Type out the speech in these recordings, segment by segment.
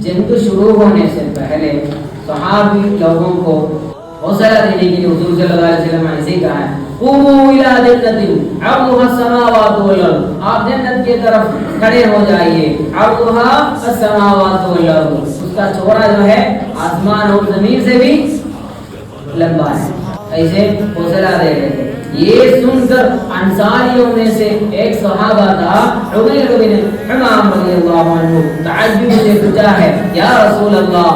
जंग शुरू होने से पहले सहाबी लोगों को हौसला देने के लिए हुजूर सल्लल्लाहु अलैहि वसल्लम ने ऐसे कहा है, क़ूमू इला जन्नतिन अर्दुहा अस्समावातु वल अर्द, आप जन्नत की तरफ खड़े हो जाइए। अर्दुहा अस्समावातु वल अर्द, उसका चौड़ा जो है आसमान और जमीन से भी लंबा है। ऐसे हौसला दे रहे थे। ये सुनकर अंसारियों में से एक सहाबा था उमैर बिन हमाम रज़ियल्लाहु अन्हु तअज्जुब से पूछा है, या रसूल अल्लाह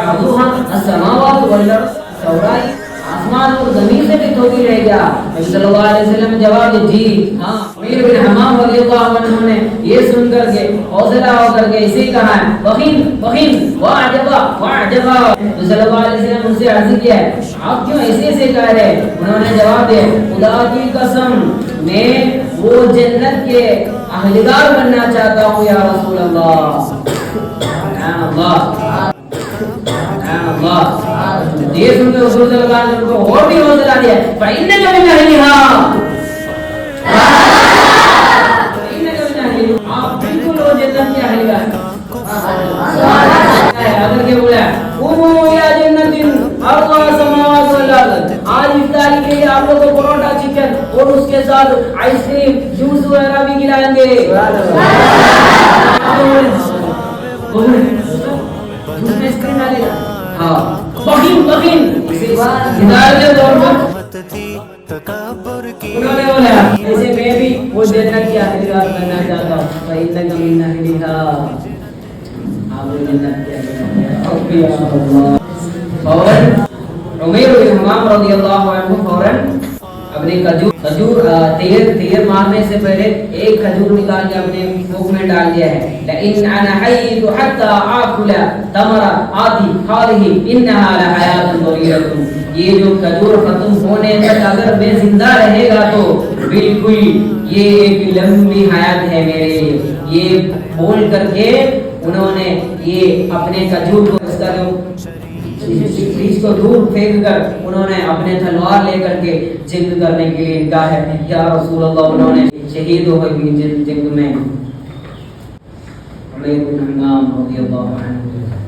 अर्दुहा अस्समावातु वल अर्द, चौड़ाई आसमान और जमीन से भी थोड़ी रह गया? नबी सल्लल्लाहु अलैहि वसल्लम ने जवाब दिया, जी हाँ। उमैर बिन हमाम रज़ियल्लाहु अन्हु ने ये सुनकर के हौसला होकर के इसे कहा है, वहीन वहीन वाजबा वाजबा। नबी सल्लल्लाहु अलैहि वसल्लम उनसे अर्ज किया है, आप क्यों ऐसे कह रहे? उन्होंने जवाब दिया, खुदा की कसम मैं वो जन्नत के अहलदार बनना चाहता हूँ या रसूल अल्लाह। अल्लाह ये सुनकर हुजूर सल्लल्लाहु अलैहि वसल्लम को और भी हौसला दिया, फइन्नका मिन अहलिहा, आप बिल्कुल वो जन्नत के अहलदार। अगर के बोला क़ूमू इला जन्नतिन अर्दुहा समावातु वल अर्द, आज इफ्तारी के लिए आप लोगों को परोठा चिकन और उसके साथ आइसक्रीम जूस वगैरह भी खिलाएंगे। जूस में आइसक्रीम डालेगा, हाँ बखील बखील। इसी बात हिदायत के दौर पर उन्होंने बोला, ऐसे मैं भी वो जन्नत की अहलदार बनना चाहता हूँ। फइन्नका मिन अहलिहा, आप वो जन्नत के अहलदार। फौरन उमैर बिन हमाम रज़ियल्लाहु अन्हु फौरन अपने खजूर तीर मारने से पहले एक खजूर निकाल के अपने मुख में डाल दिया है। लइन अना हय्यतु हत्ता आकुला तमरा आती हालिही इन्नहा लहयातुन तवीलतुन, ये जो खजूर खत्म होने तक अगर मैं जिंदा रहेगा तो बिल्कुल ये एक लंबी हयात है मेरे लिए। ये बोल करके उन्होंने ये अपने खजूर को इसका जो इसको दूर फेंक कर उन्होंने अपने तलवार लेकर के जंग करने के लिए कहा है, या रसूल अल्लाह। उन्होंने शहीद हो गए जंग में।